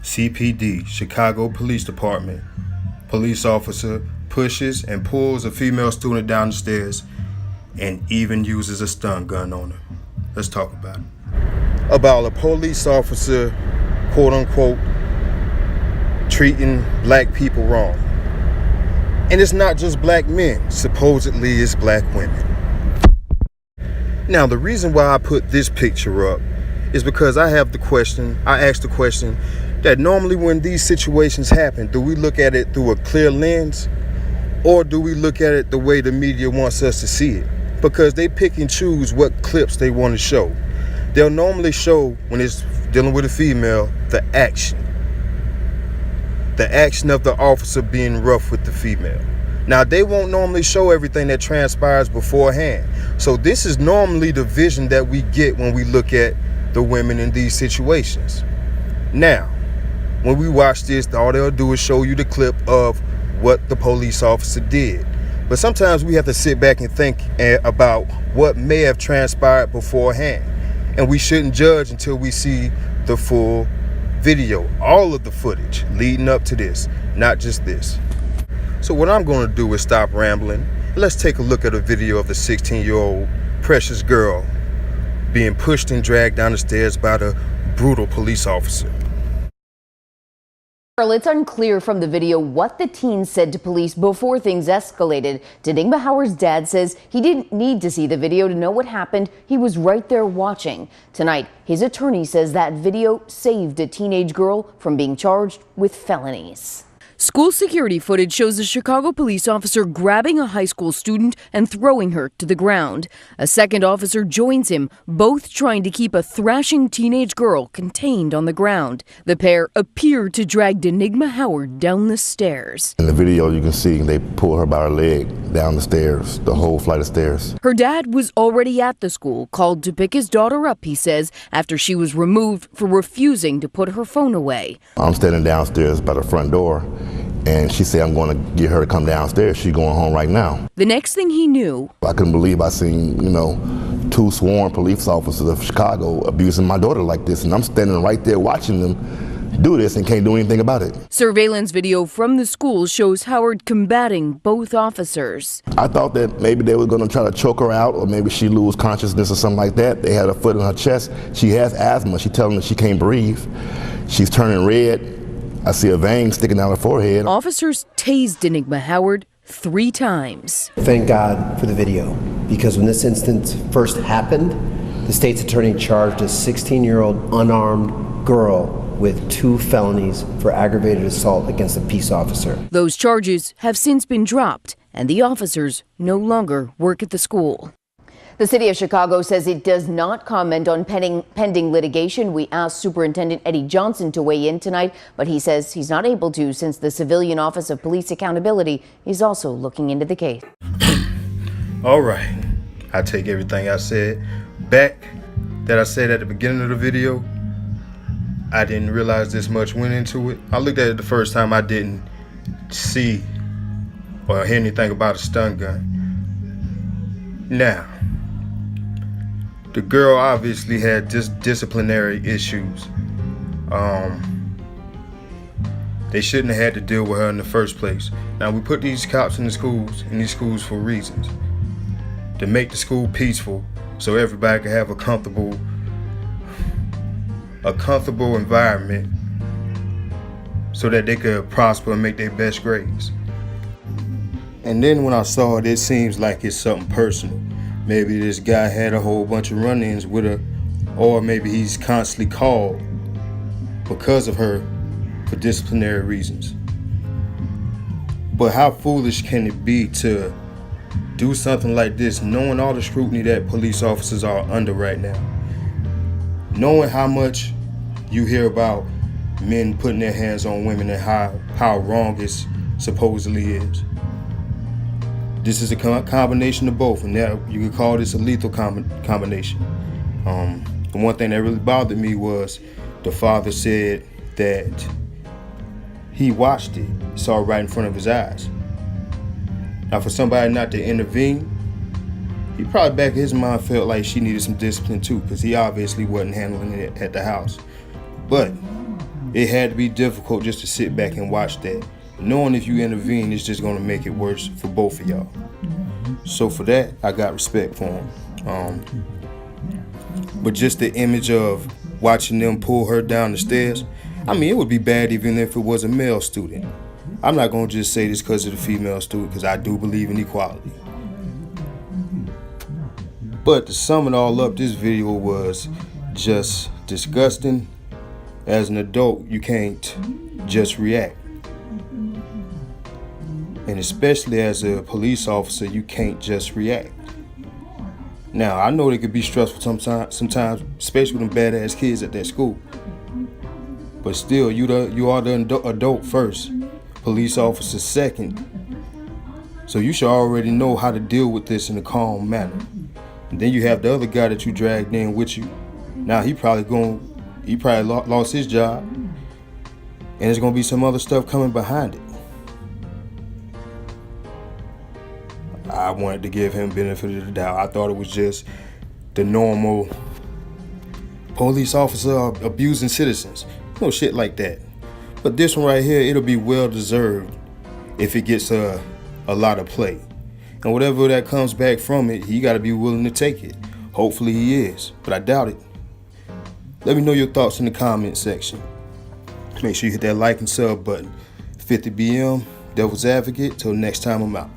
CPD, Chicago Police Department. Police officer pushes and pulls a female student down the stairs and even uses a stun gun on her. Let's talk about it. About a police officer, quote unquote, treating black people wrong. And it's not just black men, supposedly it's black women. Now, the reason why I put this picture up is because I asked the question that normally when these situations happen, do we look at it through a clear lens, or do we look at it the way the media wants us to see it? Because they pick and choose what clips they want to show. They'll normally show, when it's dealing with a female, the action of the officer being rough with the female. Now, they won't normally show everything that transpires beforehand. So this is normally the vision that we get when we look at the women in these situations. Now, when we watch this, all they'll do is show you the clip of what the police officer did. But sometimes we have to sit back and think about what may have transpired beforehand. And we shouldn't judge until we see the full video, all of the footage leading up to this, not just this. So what I'm going to do is stop rambling. Let's take a look at a video of the 16-year-old precious girl being pushed and dragged down the stairs by the brutal police officer. It's unclear from the video what the teen said to police before things escalated. Dnigma Howard's dad says he didn't need to see the video to know what happened. He was right there watching. Tonight, his attorney says that video saved a teenage girl from being charged with felonies. School security footage shows a Chicago police officer grabbing a high school student and throwing her to the ground. A second officer joins him, both trying to keep a thrashing teenage girl contained on the ground. The pair appear to drag Dnigma Howard down the stairs. In the video, you can see they pull her by her leg down the stairs, the whole flight of stairs. Her dad was already at the school, called to pick his daughter up, he says, after she was removed for refusing to put her phone away. I'm standing downstairs by the front door, and she said, I'm going to get her to come downstairs. She's going home right now. The next thing he knew, I couldn't believe I seen, two sworn police officers of Chicago abusing my daughter like this, and I'm standing right there watching them do this and can't do anything about it. Surveillance video from the school shows Howard combating both officers. I thought that maybe they were going to try to choke her out, or maybe she lose consciousness or something like that. They had her foot in her chest. She has asthma. She's telling them she can't breathe. She's turning red. I see a vein sticking out her forehead. Officers tased Dnigma Howard 3 times. Thank God for the video, because when this instance first happened, the state's attorney charged a 16-year-old unarmed girl with 2 felonies for aggravated assault against a peace officer. Those charges have since been dropped, and the officers no longer work at the school. The city of Chicago says it does not comment on pending litigation. We asked Superintendent Eddie Johnson to weigh in tonight, but he says he's not able to since the Civilian Office of Police Accountability is also looking into the case. All right, I take everything I said back that I said at the beginning of the video. I didn't realize this much went into it. I looked at it the first time. I didn't see or hear anything about a stun gun. Now, the girl obviously had just disciplinary issues. They shouldn't have had to deal with her in the first place. Now, we put these cops in these schools for reasons. To make the school peaceful so everybody can have a comfortable environment so that they could prosper and make their best grades. And then when I saw it seems like it's something personal. Maybe this guy had a whole bunch of run-ins with her, or maybe he's constantly called because of her for disciplinary reasons. But how foolish can it be to do something like this, knowing all the scrutiny that police officers are under right now? Knowing how much you hear about men putting their hands on women and how wrong it supposedly is. This is a combination of both, and that you could call this a lethal combination. The one thing that really bothered me was the father said that he watched it, saw it right in front of his eyes. Now, for somebody not to intervene, he probably back in his mind felt like she needed some discipline too, because he obviously wasn't handling it at the house. But It had to be difficult just to sit back and watch that. Knowing if you intervene, it's just gonna make it worse for both of y'all. So for that, I got respect for him. But just the image of watching them pull her down the stairs, I mean, it would be bad even if it was a male student. I'm not gonna just say this because of the female student, because I do believe in equality. But to sum it all up, this video was just disgusting. As an adult, you can't just react. And especially as a police officer, you can't just react. Now, I know it could be stressful sometimes, especially with them badass kids at that school. But still, you are the adult first, police officer second. So you should already know how to deal with this in a calm manner. And then you have the other guy that you dragged in with you. Now he probably lost his job, and there's gonna be some other stuff coming behind it. I wanted to give him benefit of the doubt. I thought it was just the normal police officer abusing citizens. No shit like that. But this one right here, it'll be well deserved if it gets a lot of play. And whatever that comes back from it, he gotta be willing to take it. Hopefully he is, but I doubt it. Let me know your thoughts in the comment section. Make sure you hit that like and sub button. 50 BM, Devil's Advocate. Till next time, I'm out.